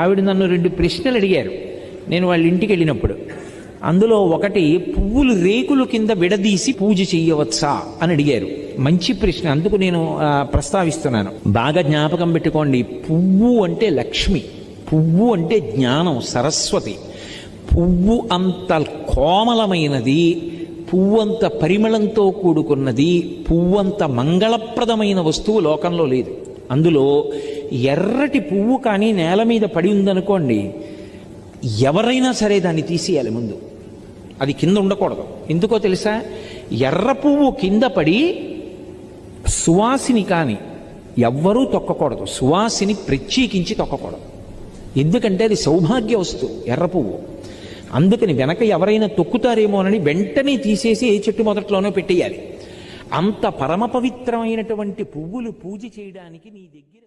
ఆవిడ నన్ను 2 ప్రశ్నలు అడిగారు నేను వాళ్ళ ఇంటికి వెళ్ళినప్పుడు. అందులో ఒకటి, పువ్వులు రేకులు కింద విడదీసి పూజ చెయ్యవచ్చా అని అడిగారు. మంచి ప్రశ్న, అందుకు నేను ప్రస్తావిస్తున్నాను. బాగా జ్ఞాపకం పెట్టుకోండి, పువ్వు అంటే లక్ష్మి, పువ్వు అంటే జ్ఞానం, సరస్వతి. పువ్వు అంత కోమలమైనది, పువ్వంత పరిమళంతో కూడుకున్నది, పువ్వంత మంగళప్రదమైన వస్తువు లోకంలో లేదు. అందులో ఎర్రటి పువ్వు కానీ నేల మీద పడి ఉందనుకోండి, ఎవరైనా సరే దాన్ని తీసేయాలి ముందు, అది కింద ఉండకూడదు. ఎందుకో తెలుసా? ఎర్ర పువ్వు కింద పడి సువాసిని కానీ ఎవ్వరూ తొక్కకూడదు, సువాసిని ప్రత్యేకించి తొక్కకూడదు. ఎందుకంటే అది సౌభాగ్య వస్తువు ఎర్ర పువ్వు. అందుకని వెనక ఎవరైనా తొక్కుతారేమోనని వెంటనే తీసేసి ఏ చెట్టు మొదట్లోనో పెట్టేయాలి. అంత పరమ పవిత్రమైనటువంటి పువ్వులు పూజ చేయడానికి నీ దగ్గర